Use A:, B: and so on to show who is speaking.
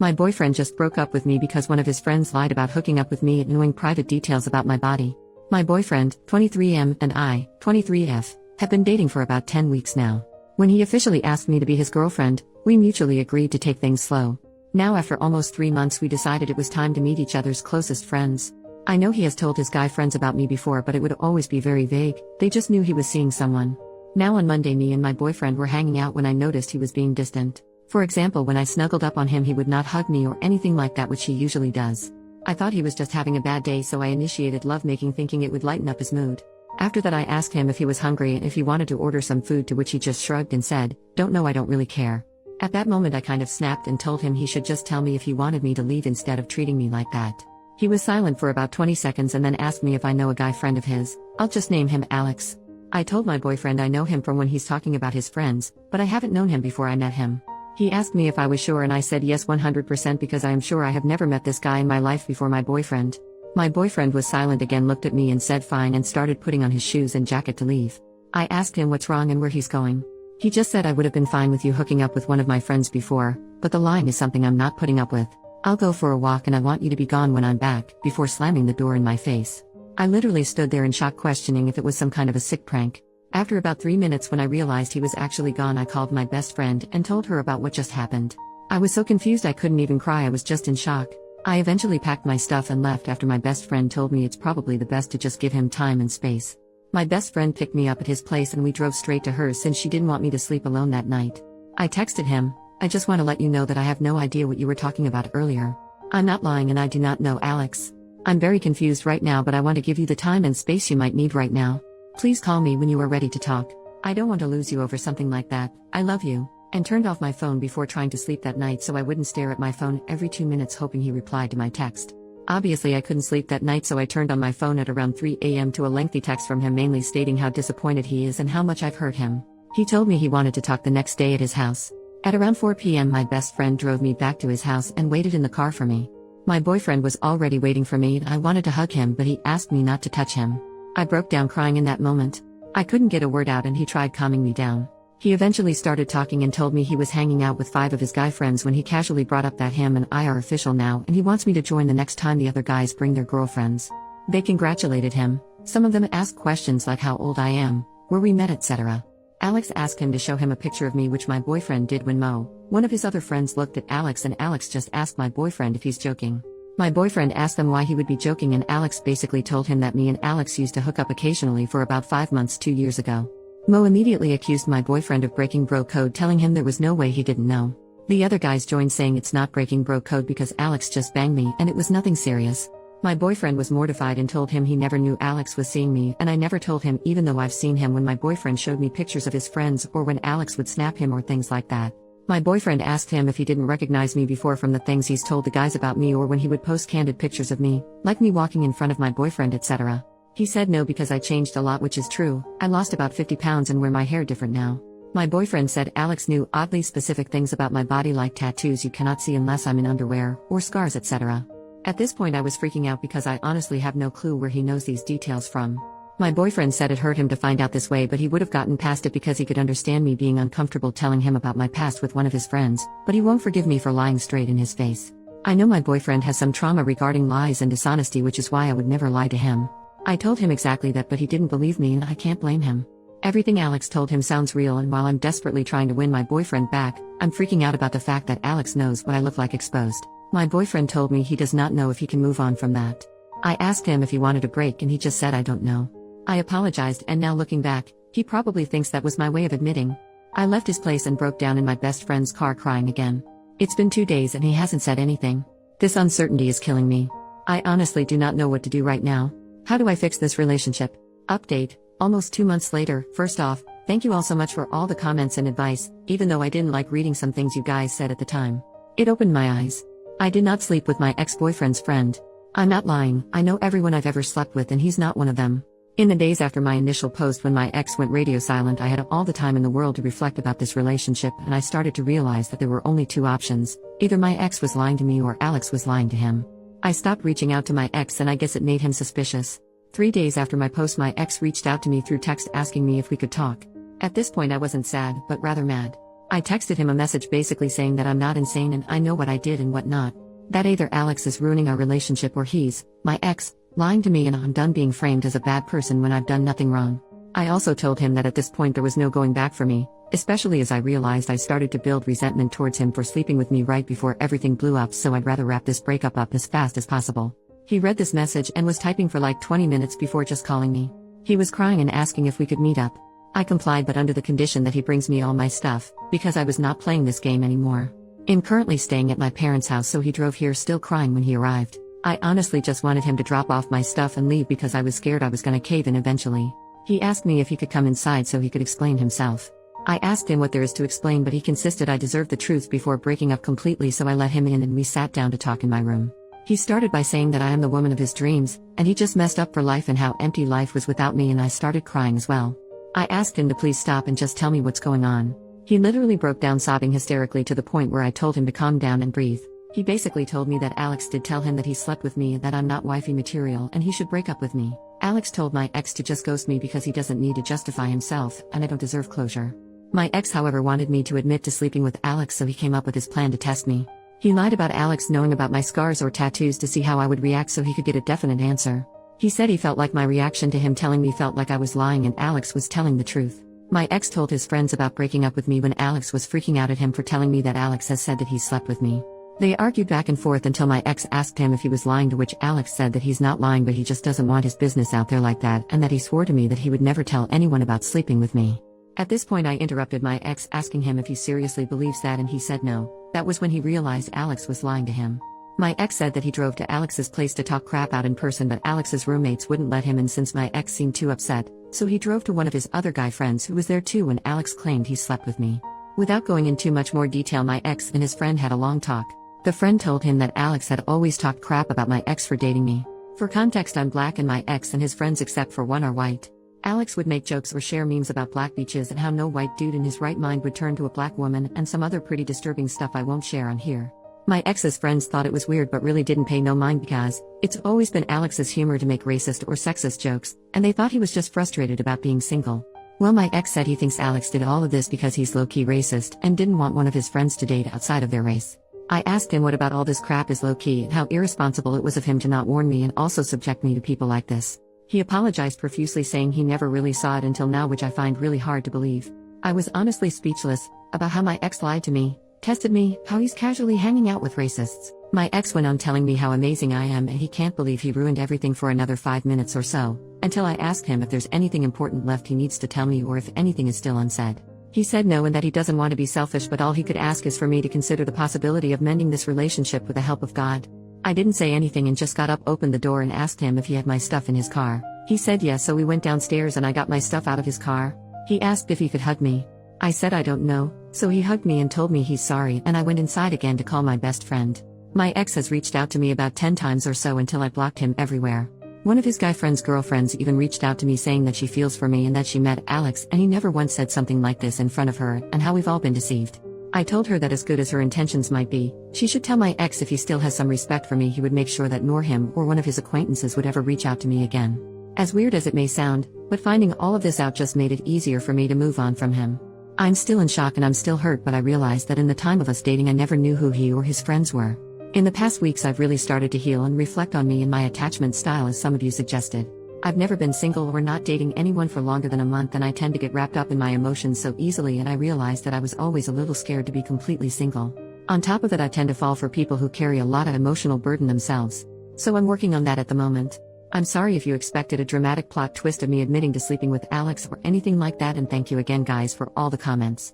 A: My boyfriend just broke up with me because one of his friends lied about hooking up with me and knowing private details about my body. My boyfriend, 23M, and I, 23F, have been dating for about 10 weeks now. When he officially asked me to be his girlfriend, we mutually agreed to take things slow. Now after almost 3 months we decided it was time to meet each other's closest friends. I know he has told his guy friends about me before, but it would always be very vague. They just knew he was seeing someone. Now on Monday me and my boyfriend were hanging out when I noticed he was being distant. For example, when I snuggled up on him he would not hug me or anything like that, which he usually does. I thought he was just having a bad day, so I initiated lovemaking thinking it would lighten up his mood. After that I asked him if he was hungry and if he wanted to order some food, to which he just shrugged and said, "Don't know, I don't really care." At that moment I kind of snapped and told him he should just tell me if he wanted me to leave instead of treating me like that. He was silent for about 20 seconds and then asked me if I know a guy friend of his. I'll just name him Alex. I told my boyfriend I know him from when he's talking about his friends, but I haven't known him before I met him. He asked me if I was sure and I said yes 100% because I am sure I have never met this guy in my life before my boyfriend. My boyfriend was silent again, looked at me and said fine, and started putting on his shoes and jacket to leave. I asked him what's wrong and where he's going. He just said, "I would have been fine with you hooking up with one of my friends before, but the line is something I'm not putting up with. I'll go for a walk and I want you to be gone when I'm back," before slamming the door in my face. I literally stood there in shock, questioning if it was some kind of a sick prank. After about 3 minutes, when I realized he was actually gone, I called my best friend and told her about what just happened. I was so confused I couldn't even cry, I was just in shock. I eventually packed my stuff and left after my best friend told me it's probably the best to just give him time and space. My best friend picked me up at his place and we drove straight to hers since she didn't want me to sleep alone that night. I texted him, "I just want to let you know that I have no idea what you were talking about earlier. I'm not lying and I do not know Alex. I'm very confused right now, but I want to give you the time and space you might need right now. Please call me when you are ready to talk. I don't want to lose you over something like that. I love you," and turned off my phone before trying to sleep that night so I wouldn't stare at my phone every 2 minutes hoping he replied to my text. Obviously I couldn't sleep that night, so I turned on my phone at around 3 a.m. to a lengthy text from him mainly stating how disappointed he is and how much I've hurt him. He told me he wanted to talk the next day at his house. At around 4 p.m. my best friend drove me back to his house and waited in the car for me. My boyfriend was already waiting for me and I wanted to hug him, but he asked me not to touch him. I broke down crying in that moment. I couldn't get a word out and he tried calming me down. He eventually started talking and told me he was hanging out with 5 of his guy friends when he casually brought up that him and I are official now and he wants me to join the next time the other guys bring their girlfriends. They congratulated him. Some of them asked questions like how old I am, where we met, etc. Alex asked him to show him a picture of me, which my boyfriend did when Mo, one of his other friends, looked at Alex, and Alex just asked my boyfriend if he's joking. My boyfriend asked them why he would be joking and Alex basically told him that me and Alex used to hook up occasionally for about 5 months 2 years ago. Mo immediately accused my boyfriend of breaking bro code, telling him there was no way he didn't know. The other guys joined saying it's not breaking bro code because Alex just banged me and it was nothing serious. My boyfriend was mortified and told him he never knew Alex was seeing me, and I never told him, even though I've seen him when my boyfriend showed me pictures of his friends or when Alex would snap him or things like that. My boyfriend asked him if he didn't recognize me before from the things he's told the guys about me or when he would post candid pictures of me, like me walking in front of my boyfriend, etc. He said no because I changed a lot, which is true. I lost about 50 pounds and wear my hair different now. My boyfriend said Alex knew oddly specific things about my body, like tattoos you cannot see unless I'm in underwear, or scars, etc. At this point I was freaking out because I honestly have no clue where he knows these details from. My boyfriend said it hurt him to find out this way, but he would have gotten past it because he could understand me being uncomfortable telling him about my past with one of his friends, but he won't forgive me for lying straight in his face. I know my boyfriend has some trauma regarding lies and dishonesty, which is why I would never lie to him. I told him exactly that, but he didn't believe me and I can't blame him. Everything Alex told him sounds real, and while I'm desperately trying to win my boyfriend back, I'm freaking out about the fact that Alex knows what I look like exposed. My boyfriend told me he does not know if he can move on from that. I asked him if he wanted a break and he just said I don't know. I apologized, and now looking back, he probably thinks that was my way of admitting. I left his place and broke down in my best friend's car crying again. It's been 2 days and he hasn't said anything. This uncertainty is killing me. I honestly do not know what to do right now. How do I fix this relationship? Update, almost 2 months later. First off, thank you all so much for all the comments and advice, even though I didn't like reading some things you guys said at the time. It opened my eyes. I did not sleep with my ex-boyfriend's friend. I'm not lying, I know everyone I've ever slept with and he's not one of them. In the days after my initial post when my ex went radio silent, I had all the time in the world to reflect about this relationship, and I started to realize that there were only 2 options. Either my ex was lying to me or Alex was lying to him. I stopped reaching out to my ex and I guess it made him suspicious. 3 days after my post, my ex reached out to me through text asking me if we could talk. At this point I wasn't sad, but rather mad. I texted him a message basically saying that I'm not insane and I know what I did and what not. That either Alex is ruining our relationship or he's, my ex, lying to me and I'm done being framed as a bad person when I've done nothing wrong. I also told him that at this point there was no going back for me, especially as I realized I started to build resentment towards him for sleeping with me right before everything blew up, so I'd rather wrap this breakup up as fast as possible. He read this message and was typing for like 20 minutes before just calling me. He was crying and asking if we could meet up. I complied, but under the condition that he brings me all my stuff, because I was not playing this game anymore. I'm currently staying at my parents' house, so he drove here still crying when he arrived. I honestly just wanted him to drop off my stuff and leave because I was scared I was gonna cave in eventually. He asked me if he could come inside so he could explain himself. I asked him what there is to explain, but he insisted I deserved the truth before breaking up completely, so I let him in and we sat down to talk in my room. He started by saying that I am the woman of his dreams, and he just messed up for life and how empty life was without me, and I started crying as well. I asked him to please stop and just tell me what's going on. He literally broke down sobbing hysterically to the point where I told him to calm down and breathe. He basically told me that Alex did tell him that he slept with me and that I'm not wifey material and he should break up with me. Alex told my ex to just ghost me because he doesn't need to justify himself and I don't deserve closure. My ex, however, wanted me to admit to sleeping with Alex, so he came up with his plan to test me. He lied about Alex knowing about my scars or tattoos to see how I would react so he could get a definite answer. He said he felt like my reaction to him telling me felt like I was lying and Alex was telling the truth. My ex told his friends about breaking up with me when Alex was freaking out at him for telling me that Alex has said that he slept with me. They argued back and forth until my ex asked him if he was lying, to which Alex said that he's not lying, but he just doesn't want his business out there like that, and that he swore to me that he would never tell anyone about sleeping with me. At this point I interrupted my ex, asking him if he seriously believes that, and he said no. That was when he realized Alex was lying to him. My ex said that he drove to Alex's place to talk crap out in person, but Alex's roommates wouldn't let him in since my ex seemed too upset, so he drove to one of his other guy friends who was there too when Alex claimed he slept with me. Without going into much more detail, my ex and his friend had a long talk. The friend told him that Alex had always talked crap about my ex for dating me. For context, I'm black and my ex and his friends except for one are white. Alex would make jokes or share memes about black beaches and how no white dude in his right mind would turn to a black woman, and some other pretty disturbing stuff I won't share on here. My ex's friends thought it was weird but really didn't pay no mind because it's always been Alex's humor to make racist or sexist jokes, and they thought he was just frustrated about being single. Well, my ex said he thinks Alex did all of this because he's low-key racist and didn't want one of his friends to date outside of their race. I asked him what about all this crap is low-key and how irresponsible it was of him to not warn me and also subject me to people like this. He apologized profusely, saying he never really saw it until now, which I find really hard to believe. I was honestly speechless about how my ex lied to me, tested me, how he's casually hanging out with racists. My ex went on telling me how amazing I am and he can't believe he ruined everything for another 5 minutes or so, until I asked him if there's anything important left he needs to tell me or if anything is still unsaid. He said no and that he doesn't want to be selfish, but all he could ask is for me to consider the possibility of mending this relationship with the help of God. I didn't say anything and just got up, opened the door and asked him if he had my stuff in his car. He said yes, so we went downstairs and I got my stuff out of his car. He asked if he could hug me. I said I don't know, so he hugged me and told me he's sorry, and I went inside again to call my best friend. My ex has reached out to me about 10 times or so until I blocked him everywhere. One of his guy friend's girlfriends even reached out to me saying that she feels for me and that she met Alex and he never once said something like this in front of her, and how we've all been deceived. I told her that as good as her intentions might be, she should tell my ex if he still has some respect for me, he would make sure that nor him or one of his acquaintances would ever reach out to me again. As weird as it may sound, but finding all of this out just made it easier for me to move on from him. I'm still in shock and I'm still hurt, but I realized that in the time of us dating I never knew who he or his friends were. In the past weeks I've really started to heal and reflect on me and my attachment style, as some of you suggested. I've never been single or not dating anyone for longer than a month, and I tend to get wrapped up in my emotions so easily, and I realized that I was always a little scared to be completely single. On top of it, I tend to fall for people who carry a lot of emotional burden themselves. So I'm working on that at the moment. I'm sorry if you expected a dramatic plot twist of me admitting to sleeping with Alex or anything like that, and thank you again guys for all the comments.